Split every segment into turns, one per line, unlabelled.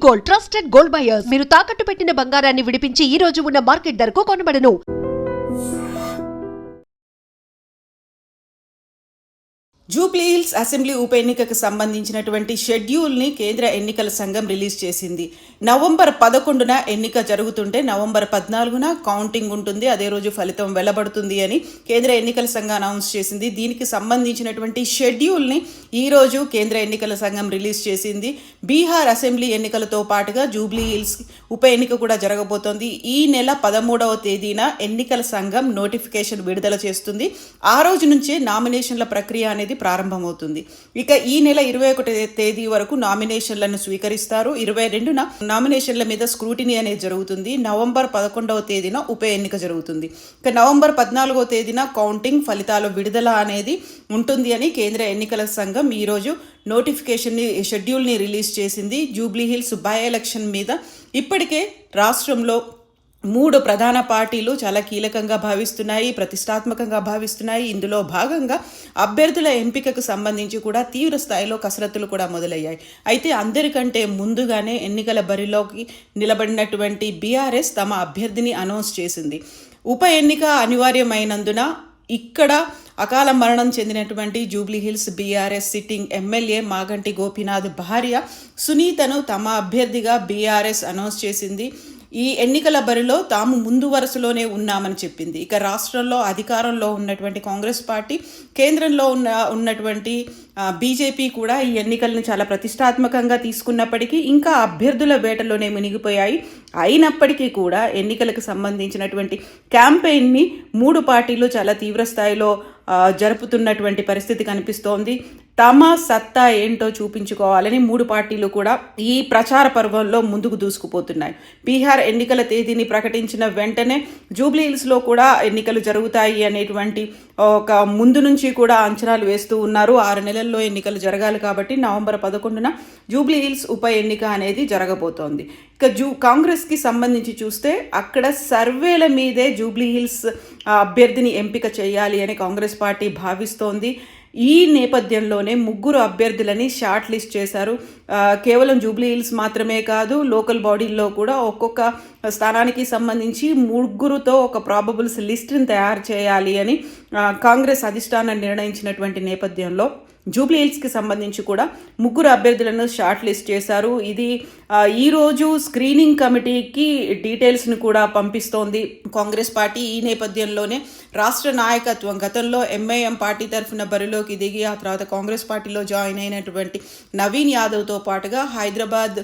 Gold, trusted gold buyers. మీరు తాకట్టు పెట్టిన బంగారాన్ని విడిపించి ఈ రోజు ఉన్న మార్కెట్ ధరకు కొనబడను.
జూబ్లీహిల్స్ అసెంబ్లీ ఉప ఎన్నికకు సంబంధించినటువంటి షెడ్యూల్ని కేంద్ర ఎన్నికల సంఘం రిలీజ్ చేసింది. నవంబర్ 11న ఎన్నిక జరుగుతుంటే నవంబర్ 14న కౌంటింగ్ ఉంటుంది, అదే రోజు ఫలితం వెల్లబడుతుంది అని కేంద్ర ఎన్నికల సంఘం అనౌన్స్ చేసింది. దీనికి సంబంధించినటువంటి షెడ్యూల్ని ఈరోజు కేంద్ర ఎన్నికల సంఘం రిలీజ్ చేసింది. బీహార్ అసెంబ్లీ ఎన్నికలతో పాటుగా జూబ్లీహిల్స్ ఉప ఎన్నిక కూడా జరగబోతోంది. ఈ నెల 13వ తేదీన ఎన్నికల సంఘం నోటిఫికేషన్ విడుదల చేస్తుంది. ఆ రోజు నుంచే నామినేషన్ల ప్రక్రియ అనేది ప్రారంభమవుతుంది. ఇక ఈ నెల 21వ తేదీ వరకు నామినేషన్లను స్వీకరిస్తారు. 22న నామినేషన్ల మీద స్క్రూటినీ అనేది జరుగుతుంది. నవంబర్ 11వ తేదీన ఉప ఎన్నిక జరుగుతుంది. ఇక నవంబర్ 14వ తేదీన కౌంటింగ్, ఫలితాలు విడుదల అనేది ఉంటుంది అని కేంద్ర ఎన్నికల సంఘం ఈరోజు షెడ్యూల్ని రిలీజ్ చేసింది. జూబ్లీహిల్స్ బై ఎలక్షన్ మీద ఇప్పటికే రాష్ట్రంలో 3 ప్రధాన పార్టీలు చాలా కీలకంగా భావిస్తున్నాయి, ప్రతిష్టాత్మకంగా భావిస్తున్నాయి. ఇందులో భాగంగా అభ్యర్థుల ఎంపికకు సంబంధించి కూడా తీవ్ర స్థాయిలో కసరత్తులు కూడా మొదలయ్యాయి. అయితే అందరికంటే ముందుగానే ఎన్నికల బరిలోకి నిలబడినటువంటి బీఆర్ఎస్ తమ అభ్యర్థిని అనౌన్స్ చేసింది. ఉప ఎన్నిక అనివార్యమైనందున ఇక్కడ అకాల మరణం చెందినటువంటి Jubilee Hills BRS sitting MLA Maganti Gopinath భార్య సునీతను తమ అభ్యర్థిగా బీఆర్ఎస్ అనౌన్స్ చేసింది. ఈ ఎన్నికల బరిలో తాము ముందు వరుసలోనే ఉన్నామని చెప్పింది. ఇక రాష్ట్రంలో అధికారంలో ఉన్నటువంటి కాంగ్రెస్ పార్టీ, కేంద్రంలో ఉన్నటువంటి బీజేపీ కూడా ఈ ఎన్నికలను చాలా ప్రతిష్టాత్మకంగా తీసుకున్నప్పటికీ ఇంకా అభ్యర్థుల వేటలోనే మునిగిపోయాయి. అయినప్పటికీ కూడా ఎన్నికలకు సంబంధించినటువంటి క్యాంపెయిన్ని 3 పార్టీలు చాలా తీవ్ర స్థాయిలో జరుపుతున్నటువంటి పరిస్థితి కనిపిస్తోంది. తమ సత్తా ఏంటో చూపించుకోవాలని 3 పార్టీలు కూడా ఈ ప్రచార పర్వంలో ముందుకు దూసుకుపోతున్నాయి. బీహార్ ఎన్నికల తేదీని ప్రకటించిన వెంటనే జూబ్లీహిల్స్లో కూడా ఎన్నికలు జరుగుతాయి అనేటువంటి ఒక ముందు నుంచి కూడా అంచనాలు వేస్తూ ఉన్నారు. 6 నెలల్లో ఎన్నికలు జరగాలి కాబట్టి నవంబర్ 11న జూబ్లీహిల్స్ ఉప ఎన్నిక అనేది జరగబోతోంది. ఇక కాంగ్రెస్కి సంబంధించి చూస్తే అక్కడ సర్వేల మీదే జూబ్లీహిల్స్ అభ్యర్థిని ఎంపిక చేయాలి అని కాంగ్రెస్ పార్టీ భావిస్తోంది. ఈ నేపథ్యంలోనే 3 అభ్యర్థులని షార్ట్ లిస్ట్ చేశారు. కేవలం జూబ్లీహిల్స్ మాత్రమే కాదు, లోకల్ బాడీల్లో కూడా ఒక్కొక్క స్థానానికి సంబంధించి 3తో ఒక ప్రాబబుల్స్ లిస్ట్ని తయారు చేయాలి అని కాంగ్రెస్ అధిష్టానం నిర్ణయించినటువంటి నేపథ్యంలో జూబ్లీహిల్స్కి సంబంధించి కూడా 3 అభ్యర్థులను షార్ట్ లిస్ట్ చేశారు. ఇది ఈరోజు స్క్రీనింగ్ కమిటీకి డీటెయిల్స్ని కూడా పంపిస్తోంది కాంగ్రెస్ పార్టీ. ఈ నేపథ్యంలోనే రాష్ట్ర నాయకత్వం గతంలో ఎంఐఎం పార్టీ తరఫున బరిలోకి దిగి ఆ తర్వాత కాంగ్రెస్ పార్టీలో జాయిన్ అయినటువంటి నవీన్ యాదవ్తో పాటుగా హైదరాబాద్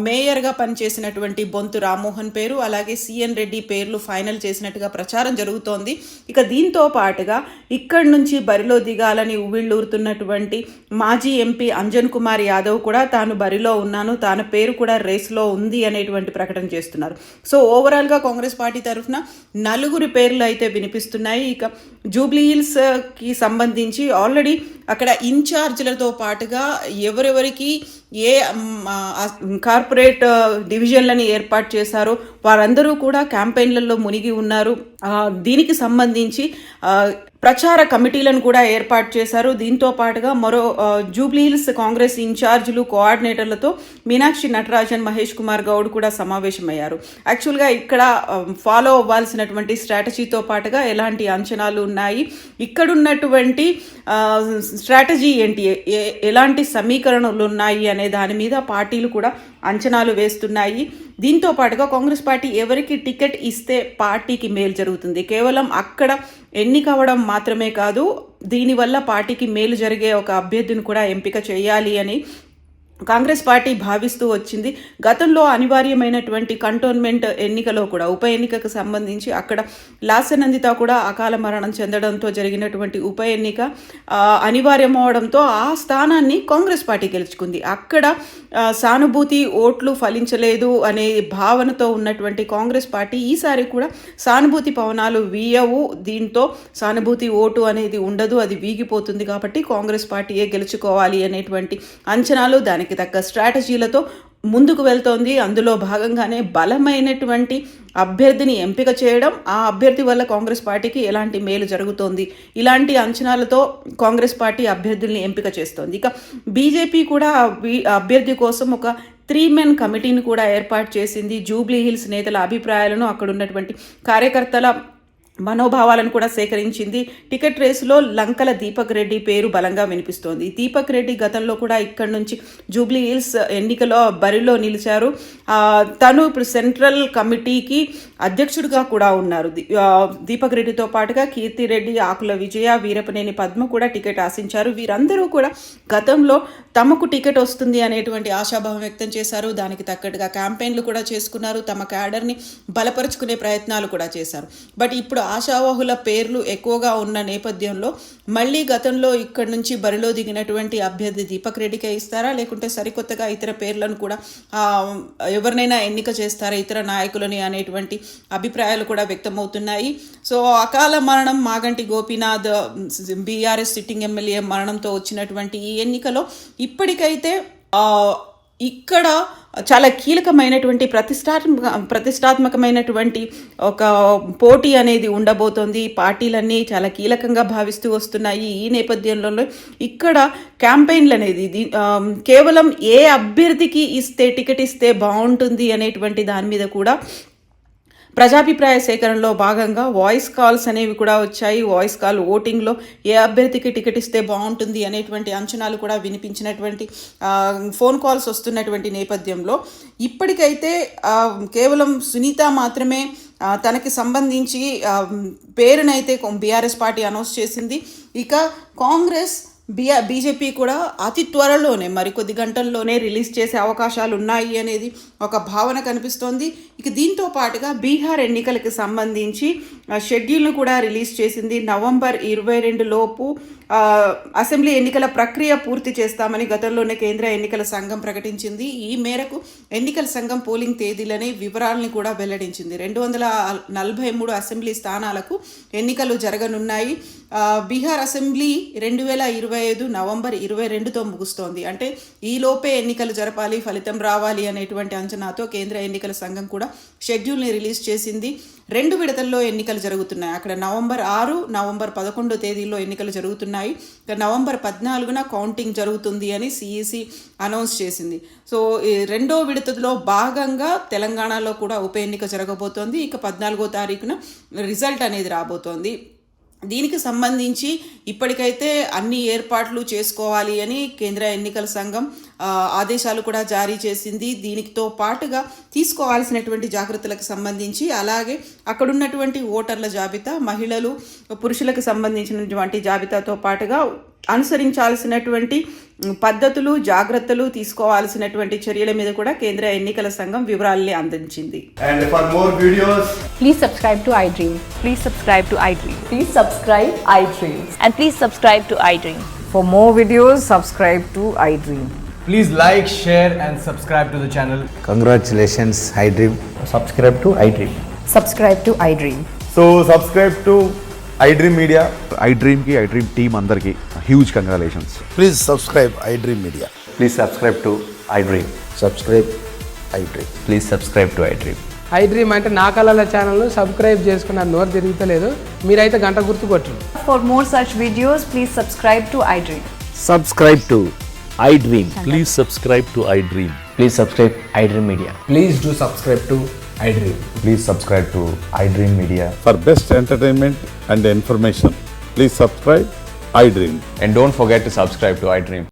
మేయర్గా పనిచేసినటువంటి బొంతు రామ్మోహన్ పేరు, అలాగే సిఎన్ రెడ్డి పేర్లు ఫైనల్ చేసినట్టుగా ప్రచారం జరుగుతోంది. ఇక దీంతో పాటుగా ఇక్కడి నుంచి బరిలో దిగాలని ఉవ్విళ్ళూరుతున్నటువంటి మాజీ ఎంపీ అంజన్ కుమార్ యాదవ్ కూడా తాను బరిలో ఉన్నాను, తాను పేరు కూడా రేస్లో ఉంది అనేటువంటి ప్రకటన చేస్తున్నారు. సో ఓవరాల్గా కాంగ్రెస్ పార్టీ తరఫున 4 పేర్లు అయితే వినిపిస్తున్నాయి. ఇక జూబ్లీహిల్స్కి సంబంధించి ఆల్రెడీ అక్కడ ఇన్ఛార్జ్లతో పాటుగా ఎవరెవరికి ఏ కార్పొరేట్ డివిజన్లని ఏర్పాటు చేశారో వారందరూ కూడా క్యాంపెయిన్లలో మునిగి ఉన్నారు. దీనికి సంబంధించి ప్రచార కమిటీలను కూడా ఏర్పాటు చేశారు. దీంతో పాటుగా మరో జూబ్లీహిల్స్ కాంగ్రెస్ ఇన్ఛార్జీలు, కోఆర్డినేటర్లతో మీనాక్షి నటరాజన్, మహేష్ కుమార్ గౌడ్ కూడా సమావేశమయ్యారు. యాక్చువల్గా ఇక్కడ ఫాలో అవ్వాల్సినటువంటి స్ట్రాటజీతో పాటుగా ఎలాంటి అంచనాలు ఉన్నాయి, ఇక్కడున్నటువంటి స్ట్రాటజీ ఏంటి, ఎలాంటి సమీకరణలు ఉన్నాయి అనే దాని మీద పార్టీలు కూడా అంచనాలు వేస్తున్నాయి. దీంతో పాటుగా కాంగ్రెస్ పార్టీ ఎవరికి టికెట్ ఇస్తే పార్టీకి మేలు జరుగుతుంది, కేవలం అక్కడ ఎన్నిక అవ్వడం మాత్రమే కాదు, దీనివల్ల పార్టీకి మేలు జరిగే ఒక అభ్యర్థిని కూడా ఎంపిక చేయాలి అని కాంగ్రెస్ పార్టీ భావిస్తూ వచ్చింది. గతంలో అనివార్యమైనటువంటి కంటోన్మెంట్ ఎన్నికలో కూడా ఉప ఎన్నికకు సంబంధించి అక్కడ లాసనందిత కూడా అకాల మరణం చెందడంతో జరిగినటువంటి ఉప ఎన్నిక అనివార్యమవడంతో ఆ స్థానాన్ని కాంగ్రెస్ పార్టీ గెలుచుకుంది. అక్కడ సానుభూతి ఓట్లు ఫలించలేదు అనే భావనతో ఉన్నటువంటి కాంగ్రెస్ పార్టీ ఈసారి కూడా సానుభూతి పవనాలు వీయవు, దీంతో సానుభూతి ఓటు అనేది ఉండదు, అది వీగిపోతుంది. కాబట్టి కాంగ్రెస్ పార్టీయే గెలుచుకోవాలి అనేటువంటి అంచనాలు, దానికి తగ్గ స్ట్రాటజీలతో ముందుకు వెళ్తోంది. అందులో భాగంగానే బలమైనటువంటి అభ్యర్థిని ఎంపిక చేయడం, ఆ అభ్యర్థి వల్ల కాంగ్రెస్ పార్టీకి ఎలాంటి మేలు జరుగుతోంది, ఇలాంటి అంచనాలతో కాంగ్రెస్ పార్టీ అభ్యర్థుల్ని ఎంపిక చేస్తోంది. ఇక బీజేపీ కూడా అభ్యర్థి కోసం ఒక 3 మెన్ కమిటీని కూడా ఏర్పాటు చేసింది. జూబ్లీ హిల్స్ నేతల అభిప్రాయాలను, అక్కడ ఉన్నటువంటి కార్యకర్తల మనోభావాలను కూడా సేకరించింది. టికెట్ రేసులో లంకల దీపక్ రెడ్డి పేరు బలంగా వినిపిస్తోంది. దీపక్ రెడ్డి గతంలో కూడా ఇక్కడ నుంచి జూబ్లీ హిల్స్ ఎన్నికలో బరిలో నిలిచారు. తను ఇప్పుడు సెంట్రల్ కమిటీకి అధ్యక్షుడిగా కూడా ఉన్నారు. దీపక్ రెడ్డితో పాటుగా కీర్తిరెడ్డి, ఆకుల విజయ, వీరపనేని పద్మ కూడా టికెట్ ఆశించారు. వీరందరూ కూడా గతంలో తమకు టికెట్ వస్తుంది అనేటువంటి ఆశాభావం వ్యక్తం చేశారు. దానికి తగ్గట్టుగా క్యాంపెయిన్లు కూడా చేసుకున్నారు. తమ క్యాడర్ని బలపరుచుకునే ప్రయత్నాలు కూడా చేశారు. బట్ ఇప్పుడు ఆశావాహుల పేర్లు ఎక్కువగా ఉన్న నేపథ్యంలో మళ్ళీ గతంలో ఇక్కడి నుంచి బరిలో దిగినటువంటి అభ్యర్థి దీపక్ రెడ్డికే ఇస్తారా, లేకుంటే సరికొత్తగా ఇతర పేర్లను కూడా ఎవరినైనా ఎన్నిక చేస్తారా, ఇతర నాయకులని అనేటువంటి అభిప్రాయాలు కూడా వ్యక్తమవుతున్నాయి. సో అకాల మరణం Maganti Gopinath BRS sitting MLA మరణంతో వచ్చినటువంటి ఈ ఎన్నికలో ఇప్పటికైతే ఇక్కడ చాలా కీలకమైనటువంటి ప్రతిష్టాత్మకమైనటువంటి ఒక పోటీ అనేది ఉండబోతోంది. పార్టీలన్నీ చాలా కీలకంగా భావిస్తూ వస్తున్నాయి. ఈ నేపథ్యంలో ఇక్కడ క్యాంపెయిన్లు అనేది కేవలం ఏ అభ్యర్థికి టికెట్ ఇస్తే బాగుంటుంది అనేటువంటి దాని మీద కూడా ప్రజాభిప్రాయ సేకరణలో భాగంగా వాయిస్ కాల్స్ అనేవి కూడా వచ్చాయి. వాయిస్ కాల్ ఓటింగ్లో ఏ అభ్యర్థికి టికెట్ ఇస్తే బాగుంటుంది అనేటువంటి అంచనాలు కూడా వినిపించినటువంటి ఫోన్ కాల్స్ వస్తున్నటువంటి నేపథ్యంలో ఇప్పటికైతే కేవలం సునీత మాత్రమే తనకి సంబంధించి పేరునైతే బీఆర్ఎస్ పార్టీ అనౌన్స్ చేసింది. ఇక కాంగ్రెస్ బీజేపీ కూడా అతి త్వరలోనే మరికొద్ది గంటల్లోనే రిలీజ్ చేసే అవకాశాలు ఉన్నాయి అనేది ఒక భావన కనిపిస్తోంది. ఇక దీంతో పాటుగా బీహార్ ఎన్నికలకు సంబంధించి షెడ్యూల్ను కూడా రిలీజ్ చేసింది. నవంబర్ 22 లోపు అసెంబ్లీ ఎన్నికల ప్రక్రియ పూర్తి చేస్తామని గతంలోనే కేంద్ర ఎన్నికల సంఘం ప్రకటించింది. ఈ మేరకు ఎన్నికల సంఘం పోలింగ్ తేదీలని వివరాలని కూడా వెల్లడించింది. 243 అసెంబ్లీ స్థానాలకు ఎన్నికలు జరగనున్నాయి. బీహార్ అసెంబ్లీ 2025 నవంబర్ 22తో ముగుస్తోంది. అంటే ఈలోపే ఎన్నికలు జరపాలి, ఫలితం రావాలి అనేటువంటి అంచనాతో కేంద్ర ఎన్నికల సంఘం కూడా షెడ్యూల్ని రిలీజ్ చేసింది. 2 విడతల్లో ఎన్నికలు జరుగుతున్నాయి. అక్కడ నవంబర్ 6, నవంబర్ 11 తేదీల్లో ఎన్నికలు జరుగుతున్నాయి. నవంబర్ 14న కౌంటింగ్ జరుగుతుంది అని సిఈసి అనౌన్స్ చేసింది. సో ఈ 2వ విడతలో భాగంగా తెలంగాణలో కూడా ఉప ఎన్నిక జరగబోతోంది. ఇక 14వ తారీఖున రిజల్ట్ అనేది రాబోతోంది. దీనికి సంబంధించి ఇప్పటికైతే అన్ని ఏర్పాట్లు చేసుకోవాలి అని కేంద్ర ఎన్నికల సంఘం ఆదేశాలు కూడా జారీ చేసింది. దీనితో పాటుగా తీసుకోవాల్సినటువంటి జాగ్రత్తలకు సంబంధించి, అలాగే అక్కడున్నటువంటి ఓటర్ల జాబితా, మహిళలు పురుషులకు సంబంధించినటువంటి జాబితాతో పాటుగా అనుసరించాల్సినటువంటి పద్ధతులు, జాగ్రత్తలు, తీసుకోవాల్సినటువంటి చర్యల మీద కూడా కేంద్ర ఎన్నికల సంఘం వివరాల్ని అందించింది.
And for more videos,
please subscribe to iDream.
Please subscribe to iDream.
Please subscribe iDream.
And please subscribe to iDream.
For more videos, subscribe to iDream.
please like, share and subscribe to the channel.
Congratulations, iDream.
Subscribe to iDream.
Subscribe to iDream.
So subscribe to iDream Media.
iDream की iDream team अंदर की huge congratulations.
Please subscribe iDream Media.
Please subscribe to iDream.
Subscribe iDream.
Please subscribe to iDream.
iDream అంటే నా కళల channel subscribe చేసుకున్న నోరు తిరుగుతలేదు, మీరైతే గంట గుర్తు కొట్టండి.
For more such videos, please subscribe to iDream.
Subscribe to iDream. Please subscribe to iDream.
Please subscribe iDream Media.
Please do subscribe to iDream.
Please subscribe to iDream Media.
For best entertainment and information, please subscribe iDream.
And don't forget to subscribe to iDream.